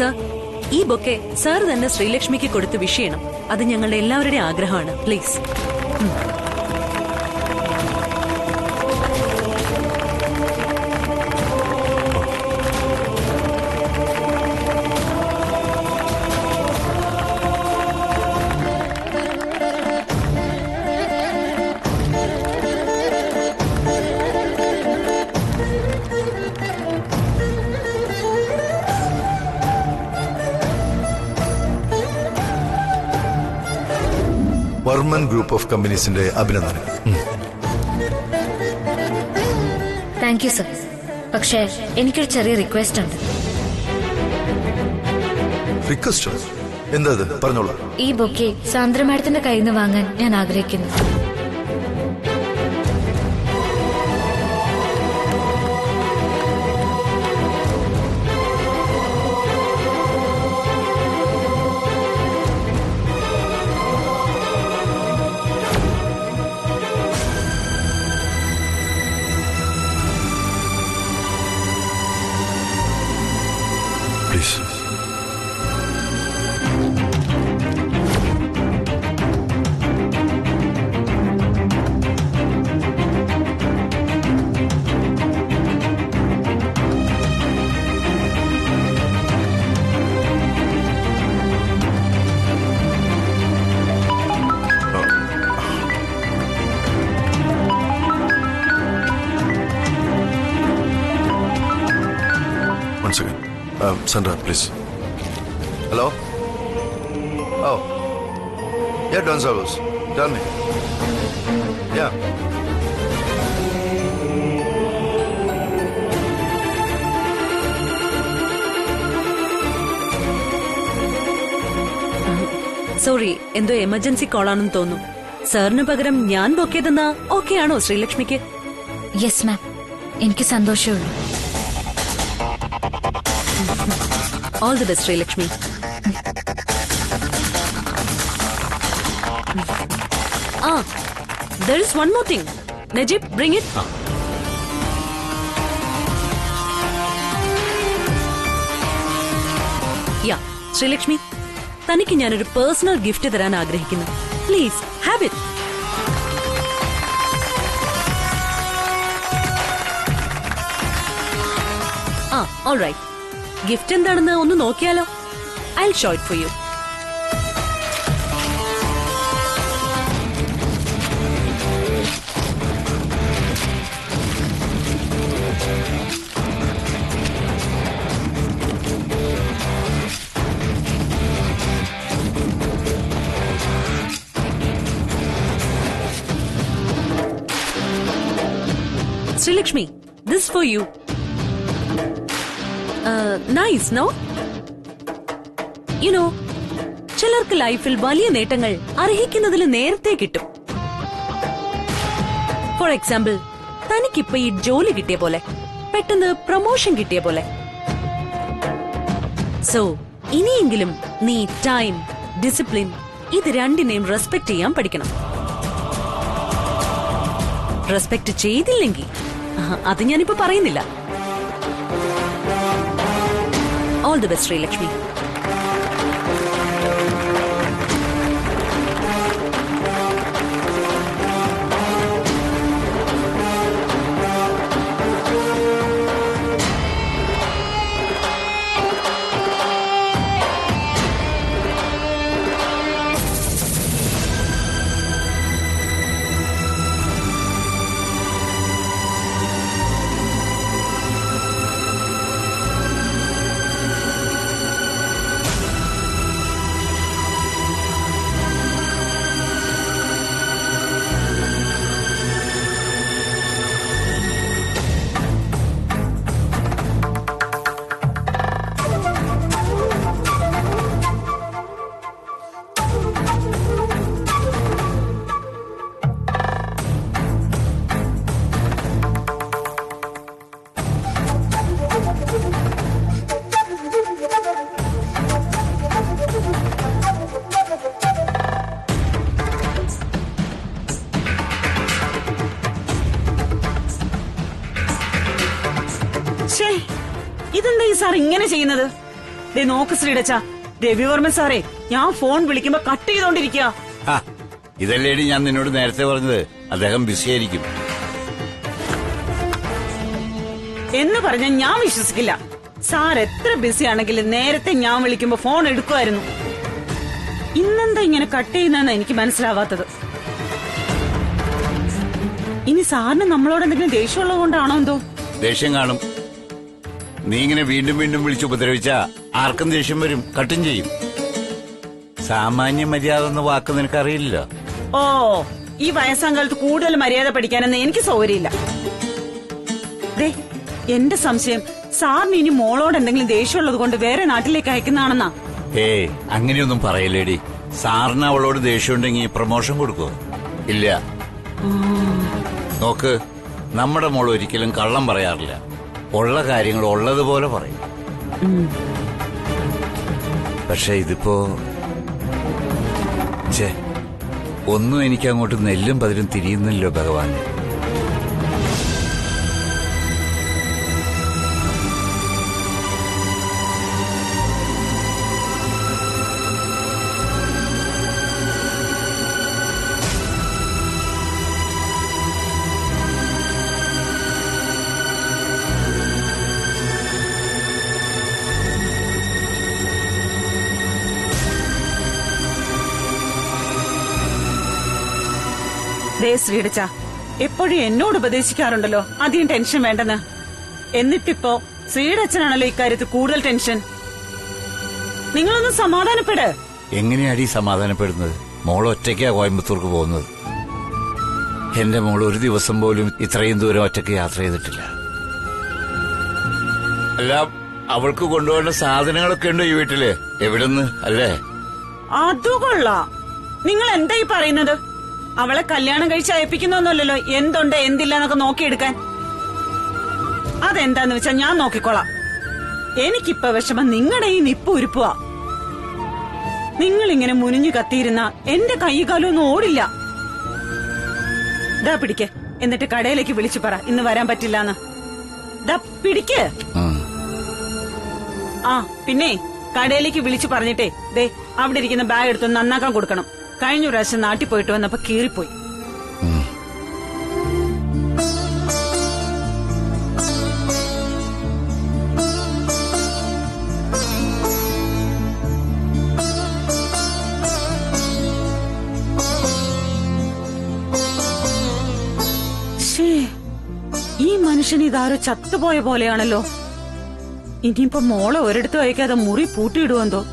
Sir, ഈ bouquet sir തന്നെ ശ്രീലക്ഷ്മിക്ക് കൊടുത്ത് വിഷ് ചെയ്യണം. അത് ഞങ്ങളുടെ എല്ലാവരുടെയും ആഗ്രഹമാണ്. പ്ലീസ്. വർമ്മൻ ഗ്രൂപ്പ് ഓഫ് കമ്പനീസിന്റെ അഭിനന്ദനം. Thank you sir. പക്ഷേ എനിക്കൊരു ചെറിയ റിക്വസ്റ്റ് ഉണ്ട്. റിക്വസ്റ്റോ? എന്താ പറഞ്ഞോളൂ. ഈ ബൊക്കെ സാന്ദ്ര മാഡത്തിന്റെ കയ്യിൽ നിന്ന് വാങ്ങാൻ ഞാൻ ആഗ്രഹിക്കുന്നു. Please. One second. Sandra, please. Hello? Oh. Yeah, Don Carlos. Tell me. Yeah. Sorry, എന്തോ എമർജൻസി കോളാണെന്ന് തോന്നുന്നു. സാറിന് പകരം ഞാൻ ബൊക്കെ തന്നാ ഓക്കെ ആണോ ശ്രീലക്ഷ്മിക്ക്? യെസ് മാം, എനിക്ക് സന്തോഷമുള്ളൂ. All the best Sreelakshmi. There is one more thing. Najib, bring it. Yeah, Sreelakshmi, തനിക്ക് ഞാനൊരു പേഴ്സണൽ ഗിഫ്റ്റ് തരാൻ ആഗ്രഹിക്കുന്നു. Please have it. All right. Gift എന്താണെന്ന് ഒന്ന് നോക്കിയാലോ? I'll show it for you. Srilakshmi, this is for you. Nice, no? You know, ചിലർക്ക് ലൈഫിൽ വലിയ നേട്ടങ്ങൾ അർഹിക്കുന്നതിൽ നേരത്തെ കിട്ടും. ഫോർ എക്സാമ്പിൾ, തനിക്കിപ്പോ ഈ ജോലി കിട്ടിയ പോലെ, പെട്ടെന്ന് പ്രൊമോഷൻ കിട്ടിയ പോലെ. സോ ഇനിയെങ്കിലും നീ ടൈം, ഡിസിപ്ലിൻ ഇത് രണ്ടിനെയും റെസ്പെക്ട് ചെയ്യാൻ പഠിക്കണം. റെസ്പെക്ട് ചെയ്തില്ലെങ്കിൽ അത് ഞാനിപ്പോ പറയുന്നില്ല. All the best Sreelakshmi. ഇതെന്താ ഈ സാർ ഇങ്ങനെ ചെയ്യുന്നത്? ദേ നോക്ക് ശ്രീടച്ച, രവിവർമ്മ സാറേ, ഞാൻ ഫോൺ വിളിക്കുമ്പോ കട്ട് ചെയ്തോണ്ടിരിക്കുക. ഇതല്ലേടി ഞാൻ നിന്നോട് നേരത്തെ പറഞ്ഞത്, അദ്ദേഹം ബിസിയായിരിക്കും എന്ന് പറഞ്ഞാൽ ഞാൻ വിശ്വസിക്കില്ല. സാർ എത്ര ബിസി ആണെങ്കിലും നേരത്തെ ഞാൻ വിളിക്കുമ്പോ ഫോൺ എടുക്കുമായിരുന്നു. ഇന്നെന്താ ഇങ്ങനെ കട്ട് ചെയ്യുന്നതെന്ന് എനിക്ക് മനസ്സിലാവാത്തത്. ഇനി സാറിന് നമ്മളോട് എന്തെങ്കിലും ദേഷ്യമുള്ളത് കൊണ്ടാണോ എന്തോ? ദേഷ്യം കാണും. നീ ഇങ്ങനെ വീണ്ടും വീണ്ടും വിളിച്ച് ഉപദ്രവിച്ച ആർക്കും ദേഷ്യം വരും, കട്ടും ചെയ്യും. സാമാന്യ മര്യാദ എന്ന വാക്ക് നിനക്കറിയില്ല. ഓ, ഈ വയസ്സാം കാലത്ത് കൂടുതൽ മര്യാദ പഠിക്കാനെന്ന് എനിക്ക് സൗകര്യമില്ല. ദേ, എന്റെ സംശയം സാറിന് ഇനി മോളോട് എന്തെങ്കിലും ദേഷ്യമുള്ളത് കൊണ്ട് വേറെ നാട്ടിലേക്ക് അയക്കുന്നതാണെന്നാ. അങ്ങനെയൊന്നും പറയില്ലേടി. സാറിന് അവളോട് ദേഷ്യമുണ്ടെങ്കിൽ പ്രമോഷൻ കൊടുക്കുവോ? ഇല്ല. നോക്ക്, നമ്മുടെ മോൾ ഒരിക്കലും കള്ളം പറയാറില്ല. ഉള്ള കാര്യങ്ങൾ ഉള്ളതുപോലെ പറയും. പക്ഷെ ഇതിപ്പോ ഒന്നും എനിക്ക് അങ്ങോട്ട് നെല്ലും പതിരും തിരിയുന്നില്ലോ ഭഗവാൻ. ദേ ശ്രീടച്ച, എപ്പോഴും എന്നോട് ഉപദേശിക്കാറുണ്ടല്ലോ അധികം ടെൻഷൻ വേണ്ടെന്ന്. എന്നിട്ടിപ്പോ ശ്രീടച്ചനാണല്ലോ ഇക്കാര്യത്തിൽ കൂടുതൽ ടെൻഷൻ. നിങ്ങളൊന്ന് സമാധാനപ്പെട്. എങ്ങനെയാടി സമാധാനപ്പെടുന്നത്? മോൾ ഒറ്റയ്ക്കാ കോയമ്പത്തൂർക്ക് പോകുന്നത്. എന്റെ മോൾ ഒരു ദിവസം പോലും ഇത്രയും ദൂരം ഒറ്റയ്ക്ക് യാത്ര ചെയ്തിട്ടില്ല. അല്ല, അവൾക്ക് കൊണ്ടുപോകേണ്ട സാധനങ്ങളൊക്കെ ഉണ്ടോ ഈ വീട്ടില്? എവിടുന്ന് അല്ലേ? അതുകൊള്ളാം. നിങ്ങൾ എന്തായി പറയുന്നത്? അവളെ കല്യാണം കഴിച്ച് അയപ്പിക്കുന്നൊന്നുമല്ലല്ലോ എന്തുണ്ട് എന്തില്ല എന്നൊക്കെ നോക്കിയെടുക്കാൻ. അതെന്താന്ന് വെച്ചാ ഞാൻ നോക്കിക്കോളാം. എനിക്കിപ്പോ വിഷമം നിങ്ങളുടെ ഈ നിപ്പ് ഉരുപ്പുവാ. നിങ്ങളിങ്ങനെ മുനിഞ്ഞു കത്തിയിരുന്ന എന്റെ കൈകാലൊന്നും ഓടില്ല. ദാ പിടിക്ക്, എന്നിട്ട് കടയിലേക്ക് വിളിച്ചു പറ ഇന്ന് വരാൻ പറ്റില്ലാന്ന്. ദാ പിടിക്ക്. ആ പിന്നെ കടയിലേക്ക് വിളിച്ചു പറഞ്ഞിട്ടേ ദേ അവിടെ ഇരിക്കുന്ന ബാഗ് എടുത്ത് നന്നാക്കാൻ കൊടുക്കണം. കഴിഞ്ഞ പ്രാവശ്യം നാട്ടിൽ പോയിട്ട് വന്നപ്പോ കീറിപ്പോയി. ഈ മനുഷ്യൻ ഇതാരോ ചത്തുപോയ പോലെയാണല്ലോ. ഇനിയിപ്പോ മോളെ ഒരിടത്തും അയക്കാതെ മുറി പൂട്ടിയിടുവെന്തോ.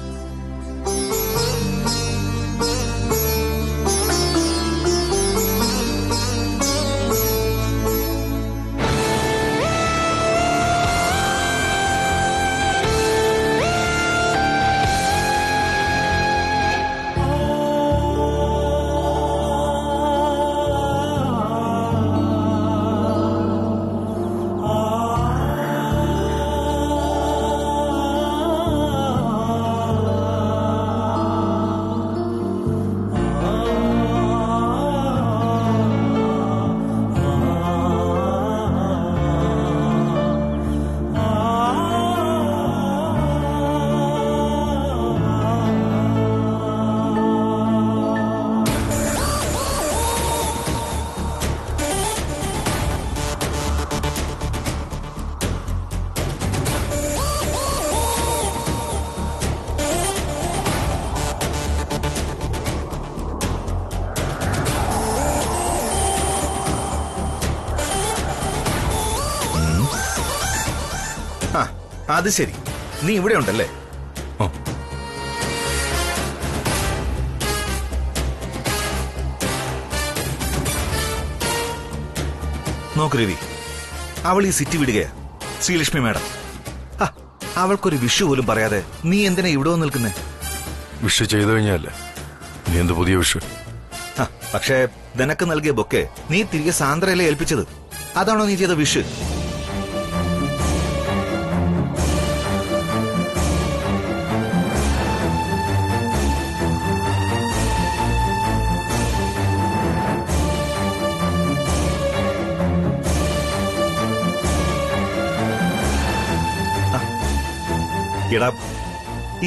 അത് ശരി, നീ ഇവിടെ ഉണ്ടല്ലേ? നോക്ക് രവി, അവൾ ഈ സിറ്റി വിടുകയാ. ശ്രീലക്ഷ്മി മാഡം, അവൾക്കൊരു വിഷു പോലും പറയാതെ നീ എന്തിനാ ഇവിടെ വന്ന് നിൽക്കുന്നേ? വിഷു ചെയ്തു കഴിഞ്ഞല്ലേ, നീ എന്ത് പുതിയ വിഷു? പക്ഷേ നിനക്ക് നൽകിയ ബൊക്കെ നീ തിരികെ സാന്ദ്രയല്ലേ ഏൽപ്പിച്ചത്? അതാണോ നീ ചെയ്ത വിഷു?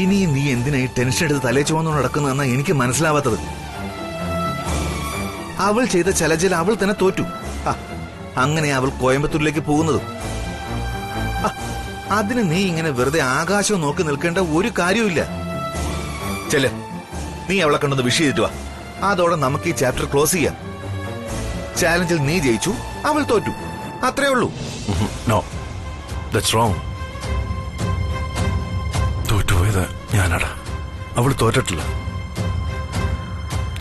ഇനി നീ എന്തിനാ ഈ ടെൻഷൻ എടുത്ത് തലേ ചുവന്നു നടക്കുന്നതെന്നാ എനിക്ക് മനസ്സിലാവാത്തത്. അവൾ ചെയ്ത ചലഞ്ചിൽ അവൾ തന്നെ തോറ്റു. അങ്ങനെ അവൾ കോയമ്പത്തൂരിലേക്ക് പോകുന്നതും. അതിന് നീ ഇങ്ങനെ വെറുതെ ആകാശം നോക്കി നിൽക്കേണ്ട ഒരു കാര്യവുമില്ല. ചെല്ല്, നീ അവളെ കണ്ടത് വിഷ് ചെയ്തിട്ട് വാ. അതോടെ നമുക്ക് ഈ ചാപ്റ്റർ ക്ലോസ് ചെയ്യാം. ചാലഞ്ചിൽ നീ ജയിച്ചു, അവൾ തോറ്റു, അത്രേ ഉള്ളൂ. No, that's wrong. തോറ്റുപോയത് ഞാനാടാ, അവൾ തോറ്റിട്ടില്ല.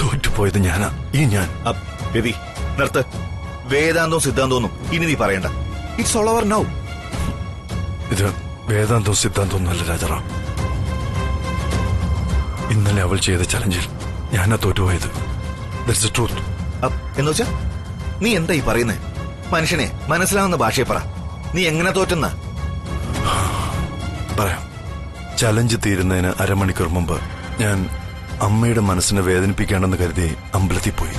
തോറ്റുപോയത് ഞാനാ, ഞാൻ. രവി, നിർത്ത്. വേദാന്തവും സിദ്ധാന്തവും ഇനി നീ പറയണ്ട. It's all over now. ഇത് വേദാന്തവും സിദ്ധാന്തവും അല്ല രാജാറാം. ഇന്നലെ അവൾ ചെയ്ത ചലഞ്ചിൽ ഞാനാ തോറ്റുപോയത്. That's the truth. എന്ന് വെച്ചാ നീ എന്താ ഈ പറയുന്നേ? മനുഷ്യനെ മനസ്സിലാവുന്ന ഭാഷയെ പറ. നീ എങ്ങനെ തോറ്റുന്ന? പറയാം. ചലഞ്ച് തീരുന്നതിന് അരമണിക്കൂർ മുമ്പ് ഞാൻ അമ്മയുടെ മനസ്സിനെ വേദനിപ്പിക്കേണ്ടെന്ന് കരുതി അമ്പലത്തിൽ പോയി.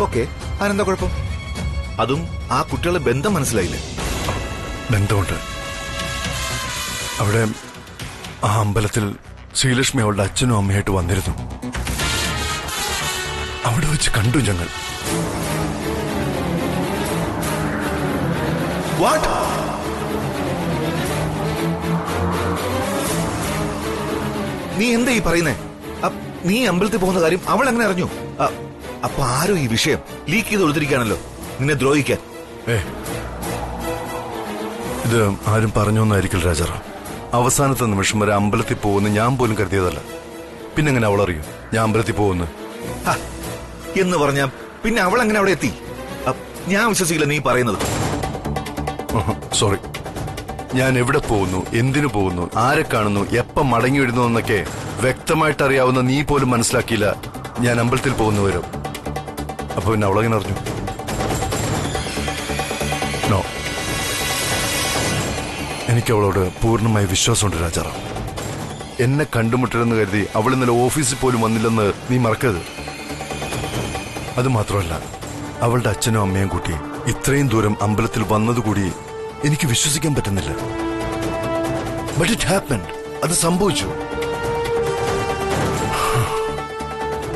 ഓക്കെ, അതിനെന്താ കുഴപ്പം? അതും ആ കുട്ടികളെ ബന്ധം മനസ്സിലായില്ലേ? ബന്ധമുണ്ട്. അവിടെ ആ അമ്പലത്തിൽ ശ്രീലക്ഷ്മി അവളുടെ അച്ഛനും അമ്മയായിട്ട് വന്നിരുന്നു. അവിടെ വെച്ച് കണ്ടു ഞങ്ങൾ. വാട്ട്? നീ എന്താ ഈ പറയുന്നേ? നീ അമ്പലത്തിൽ പോകുന്ന കാര്യം അവൾ എങ്ങനെ അറിഞ്ഞു? അപ്പൊ ആരോ ഈ വിഷയം ലീക്ക് ചെയ്ത് കൊടുത്തിരിക്കുകയാണല്ലോ നിന്നെ ദ്രോഹിക്കാൻ. ഇത് ആരും പറഞ്ഞൊന്നായിരിക്കില്ല രാജാറാം. അവസാനത്തെ നിമിഷം വരെ അമ്പലത്തിൽ പോകുന്ന ഞാൻ പോലും കരുതിയതല്ല. പിന്നെങ്ങനെ അവൾ അറിയും ഞാൻ അമ്പലത്തിൽ പോകുന്നു എന്ന് പറഞ്ഞ പിന്നെ അവൾ എങ്ങനെ അവിടെ എത്തി? ഞാൻ വിശ്വസിക്കില്ല നീ പറയുന്നത്. സോറി. ഞാൻ എവിടെ പോകുന്നു, എന്തിനു പോകുന്നു, ആരെ കാണുന്നു, എപ്പം മടങ്ങി വരുന്നു എന്നൊക്കെ വ്യക്തമായിട്ട് അറിയാവുന്ന നീ പോലും മനസ്സിലാക്കിയില്ല ഞാൻ അമ്പലത്തിൽ പോകുന്നവരും. അപ്പൊ പിന്നെ അവളെങ്ങനെ അറിഞ്ഞു? നോ, എനിക്ക് അവളോട് പൂർണ്ണമായ വിശ്വാസമുണ്ട് രാജാറാം. എന്നെ കണ്ടുമുട്ടരുതെന്ന് കരുതി അവൾ ഇന്നലെ ഓഫീസിൽ പോലും വന്നില്ലെന്ന് നീ മറക്കരുത്. അത് മാത്രമല്ല, അവളുടെ അച്ഛനും അമ്മയും കൂട്ടി ഇത്രയും ദൂരം അമ്പലത്തിൽ വന്നതുകൂടി എനിക്ക് വിശ്വസിക്കാൻ പറ്റുന്നില്ല. But it happened. അത് സംഭവിച്ചു.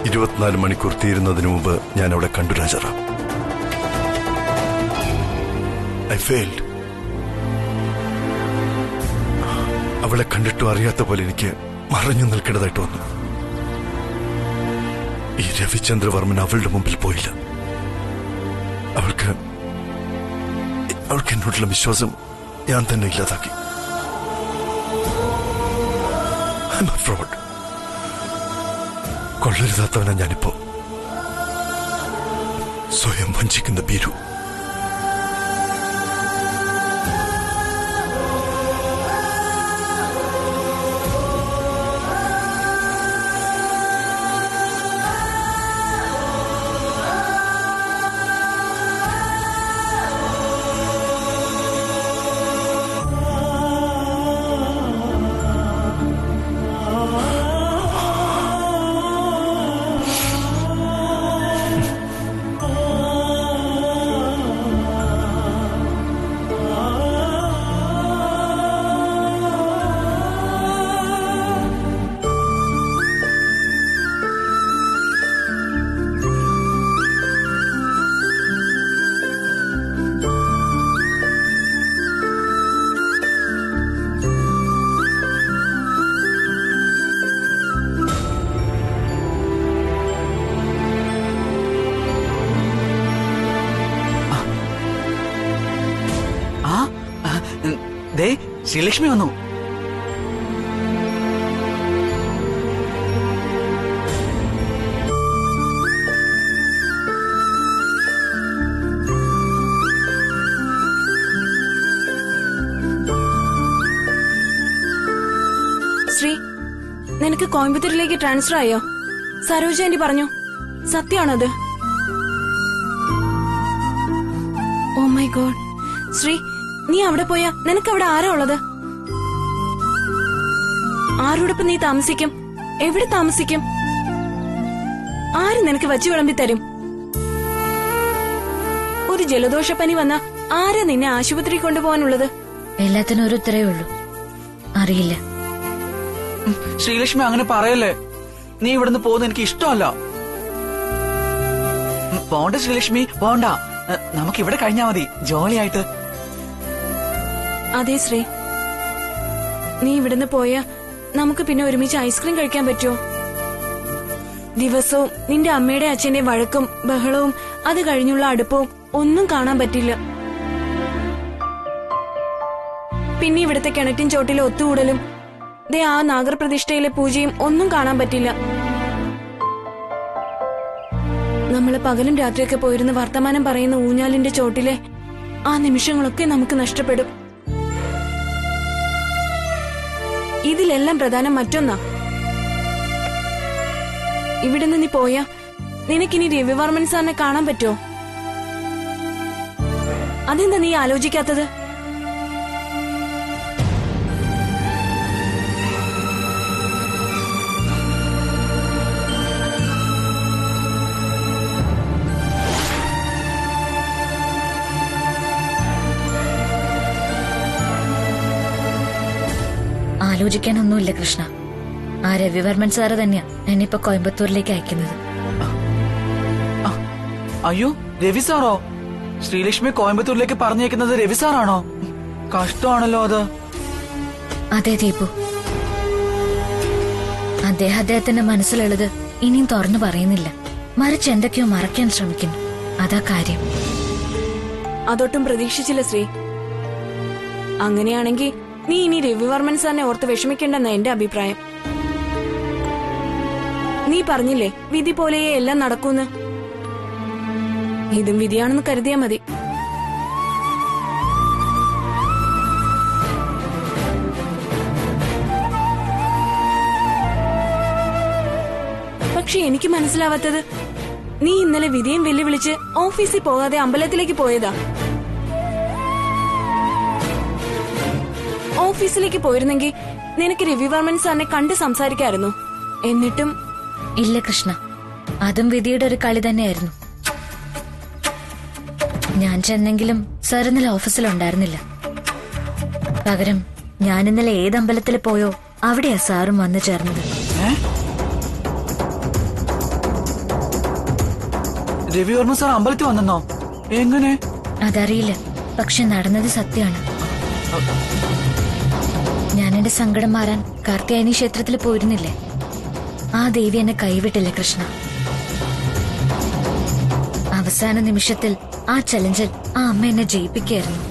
24 മണിക്കൂർ തീരുന്നതിന് മുമ്പ് ഞാൻ അവളെ കണ്ടു രാജാറാം. I failed. അവളെ കണ്ടിട്ടും അറിയാത്ത പോലെ എനിക്ക് മറഞ്ഞു നിൽക്കേണ്ടതായിട്ട് വന്നു. ഈ രവിചന്ദ്രവർമ്മൻ അവളുടെ മുമ്പിൽ പോയില്ല. അവൾക്ക് എന്നോടുള്ള വിശ്വാസം ഞാൻ തന്നെ ഇല്ലാതാക്കി. I'm a fraud. കൊള്ളരുതാത്തവനാ ഞാനിപ്പോ. സ്വയം വഞ്ചിക്കുന്ന ഭീരു. ശ്രീലക്ഷ്മി വന്നു. ശ്രീ, നിനക്ക് കോയമ്പത്തൂരിലേക്ക് ട്രാൻസ്ഫർ ആയോ? സരോജ ആന്റി പറഞ്ഞു. സത്യമാണത്? Oh my God. ശ്രീ, നീ അവിടെ പോയാ നിനക്ക് അവിടെ ആരാ ഉള്ളത്? ആരോടൊപ്പം നീ താമസിക്കും? എവിടെ താമസിക്കും? ആര് നിനക്ക് വച്ചു വിളമ്പി തരും? ഒരു ജലദോഷപ്പനി വന്ന ആരാ നിന്നെ ആശുപത്രി കൊണ്ടുപോകാനുള്ളത്? എല്ലാത്തിനും ഒരു ഉത്തരവേ ഉള്ളൂ. അറിയില്ല. ശ്രീലക്ഷ്മി അങ്ങനെ പറയല്ലേ. നീ ഇവിടുന്ന് പോകുന്ന എനിക്ക് ഇഷ്ടമല്ല. പോണ്ട ശ്രീലക്ഷ്മി, പോണ്ട. നമുക്ക് ഇവിടെ കഴിഞ്ഞാ മതി, ജോളിയായിട്ട്. അതെ ശ്രീ, നീ ഇവിടുന്ന് പോയാ നമുക്ക് പിന്നെ ഒരുമിച്ച് ഐസ്ക്രീം കഴിക്കാൻ പറ്റുമോ? ദിവസവും നിന്റെ അമ്മയുടെ അച്ഛന്റെ വഴക്കും ബഹളവും അത് കഴിഞ്ഞുള്ള അടുപ്പവും ഒന്നും കാണാൻ പറ്റില്ല. പിന്നെ ഇവിടുത്തെ കിണറ്റിൻ ചോട്ടിലെ ഒത്തുകൂടലും ദേ ആ നാഗർപ്രതിഷ്ഠയിലെ പൂജയും ഒന്നും കാണാൻ പറ്റില്ല. നമ്മള് പകലും രാത്രിയൊക്കെ പോയിരുന്ന് വർത്തമാനം പറയുന്ന ഊഞ്ഞാലിന്റെ ചോട്ടിലെ ആ നിമിഷങ്ങളൊക്കെ നമുക്ക് നഷ്ടപ്പെടും. ഇതിലെല്ലാം പ്രധാനം മറ്റൊന്നാ. ഇവിടുന്ന് നീ പോയാ നിനക്കിനി രവിവർമ്മൻ സാറിനെ കാണാൻ പറ്റുമോ? അതെന്താ നീ ആലോചിക്കാത്തത്? ആലോചിക്കാനൊന്നുമില്ല കൃഷ്ണ. ആ രവിവർമ്മൻ സാറ് തന്നെയാ എന്നെ ഇപ്പൊ കോയമ്പത്തൂരിലേക്ക് അയക്കുന്നത്. അയ്യോ, രവി സാറോ? ശ്രീലക്ഷ്മി കോയമ്പത്തൂരിലേക്ക് പറഞ്ഞേക്കുന്നത് രവി സാറാണോ? കഷ്ടമാണല്ലോ അത്. അതെ ദീപു, അദ്ദേഹത്തിന്റെ മനസ്സിലുള്ളത് ഇനിയും തുറന്നു പറയുന്നില്ല. മറിച്ച് എന്തൊക്കെയോ മറയ്ക്കാൻ ശ്രമിക്കുന്നു. അതാ കാര്യം. അതൊട്ടും പ്രതീക്ഷിച്ചില്ല ശ്രീ. അങ്ങനെയാണെങ്കിൽ നീ ഇനി രവിവർമ്മൻ സാറിനെ ഓർത്ത് വിഷമിക്കേണ്ടെന്ന എന്റെ അഭിപ്രായം. നീ പറഞ്ഞില്ലേ വിധി പോലെയേ എല്ലാം നടക്കൂന്ന്. ഇതും വിധിയാണെന്ന് കരുതിയാ മതി. പക്ഷെ എനിക്ക് മനസ്സിലാവാത്തത്, നീ ഇന്നലെ വിധിയും വെല്ലുവിളിച്ച് ഓഫീസിൽ പോകാതെ അമ്പലത്തിലേക്ക് പോയതാ. ഓഫീസിലേക്ക് പോയിരുന്നെങ്കിൽ നിനക്ക് രവിവർമ്മൻ സാറിനെ കണ്ട് സംസാരിക്കായിരുന്നു. എന്നിട്ടും ഇല്ല കൃഷ്ണ, അതും വിധിയുടെ ഒരു കളി തന്നെയായിരുന്നു. ഞാൻ ചെന്നെങ്കിലും സാർ ഇന്നലെ ഓഫീസിലുണ്ടായിരുന്നില്ല. പകരം ഞാൻ ഇന്നലെ ഏത് അമ്പലത്തിൽ പോയോ അവിടെയാ സാറും വന്നു ചേർന്നത്. രവിവർമ്മ സാർ അമ്പലത്തിൽ വന്നെന്നോ? എങ്ങനെ? അതറിയില്ല, പക്ഷെ നടന്നത് സത്യമാണ്. ഞാൻ എന്റെ സങ്കടം മാറാൻ കാർത്തിയായനി ക്ഷേത്രത്തിൽ പോയിരുന്നില്ലേ? ആ ദേവി എന്നെ കൈവിട്ടില്ല കൃഷ്ണ. അവസാന നിമിഷത്തിൽ ആ ചലഞ്ചിൽ ആ അമ്മ എന്നെ ജയിപ്പിക്കായിരുന്നു.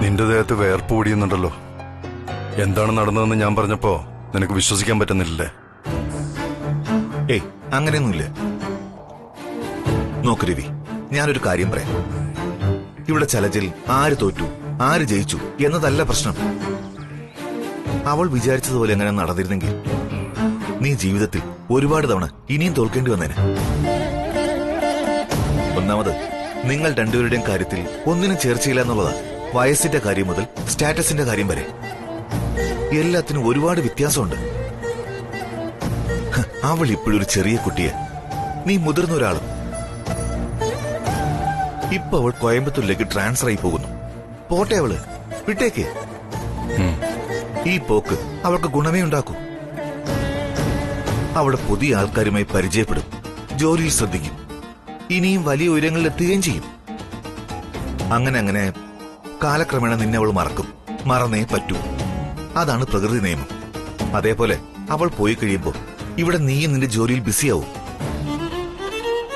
നിന്റെ ദേഹത്ത് വേർപ്പ് ഓടിയുന്നുണ്ടല്ലോ. എന്താണ് നടന്നതെന്ന് ഞാൻ പറഞ്ഞപ്പോ നിനക്ക് വിശ്വസിക്കാൻ പറ്റുന്നില്ലേ? ഏയ്, അങ്ങനെയൊന്നുമില്ല. നോക്ക് രവി, ഞാനൊരു കാര്യം പറയാം. ഇവിടെ ചലഞ്ചിൽ ആര് തോറ്റു ആര് ജയിച്ചു എന്നതല്ല പ്രശ്നം. അവൾ വിചാരിച്ചതുപോലെ എങ്ങനെ നടന്നിരുന്നെങ്കിൽ നീ ജീവിതത്തിൽ ഒരുപാട് തവണ ഇനിയും തോൽക്കേണ്ടി വന്നേനെ. ഒന്നാമത്, നിങ്ങൾ രണ്ടുപേരുടെയും കാര്യത്തിൽ ഒന്നിനും ചേർച്ചയില്ല എന്നുള്ളതാ. വയസ്സിന്റെ കാര്യം മുതൽ സ്റ്റാറ്റസിന്റെ കാര്യം വരെ എല്ലാത്തിനും ഒരുപാട് വ്യത്യാസമുണ്ട്. അവൾ ഇപ്പോഴൊരു ചെറിയ കുട്ടിയെ, നീ മുതിർന്ന ഒരാളും. ഇപ്പൊ അവൾ കോയമ്പത്തൂരിലേക്ക് ട്രാൻസ്ഫർ ആയി പോകുന്നു. പോട്ടെ, അവള് വിട്ടേക്ക്. ഈ പോക്ക് അവൾക്ക് ഗുണമേ ഉണ്ടാക്കൂ. അവിടെ പുതിയ ആൾക്കാരുമായി പരിചയപ്പെടും, ജോലിയിൽ ശ്രദ്ധിക്കും, ഇനിയും വലിയ ഉയരങ്ങളിൽ എത്തുകയും ചെയ്യും. അങ്ങനെ അങ്ങനെ കാലക്രമേണ നിന്നെ അവൾ മറക്കും. മറന്നേ പറ്റൂ. അതാണ് പ്രകൃതി നിയമം. അതേപോലെ അവൾ പോയി കഴിയുമ്പോൾ ഇവിടെ നീയും നിന്റെ ജോലിയിൽ ബിസിയാവും.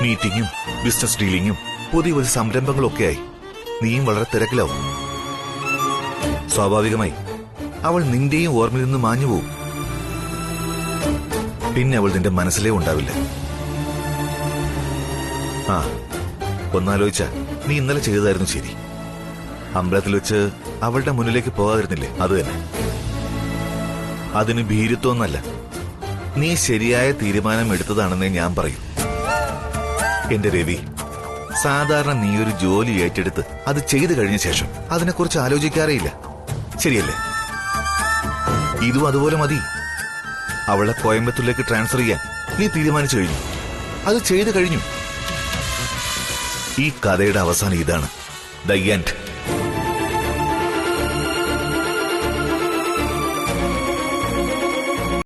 മീറ്റിംഗും ബിസിനസ് ഡീലിംഗും പുതിയ പുതിയ സംരംഭങ്ങളൊക്കെയായി നീയും വളരെ തിരക്കിലാവും. സ്വാഭാവികമായി അവൾ നിന്റെയും ഓർമ്മയിൽ നിന്ന് മാഞ്ഞുപോകും. പിന്നെ അവൾ നിന്റെ മനസ്സിലേ ഉണ്ടാവില്ല. ഒന്നാലോചിച്ച നീ ഇന്നലെ ചെയ്തതായിരുന്നു ശരി. അമ്പലത്തിൽ വെച്ച് അവളുടെ മുന്നിലേക്ക് പോകാതിരുന്നില്ലേ അത് തന്നെ. അതിന് ഭീരുത്വമൊന്നല്ല, നീ ശരിയായ തീരുമാനം എടുത്തതാണെന്നേ ഞാൻ പറയൂ. എന്റെ രവി, സാധാരണ നീ ഒരു ജോലി ഏറ്റെടുത്ത് അത് ചെയ്തു കഴിഞ്ഞ ശേഷം അതിനെക്കുറിച്ച് ആലോചിക്കാറേയില്ല, ശരിയല്ലേ? ഇതും അതുപോലെ മതി. അവളെ കോയമ്പത്തൂരിലേക്ക് ട്രാൻസ്ഫർ ചെയ്യാൻ നീ തീരുമാനിച്ചു കഴിഞ്ഞു, അത് ചെയ്തു കഴിഞ്ഞു. ഈ കഥയുടെ അവസാനം ഇതാണ്, ദ എൻഡ്.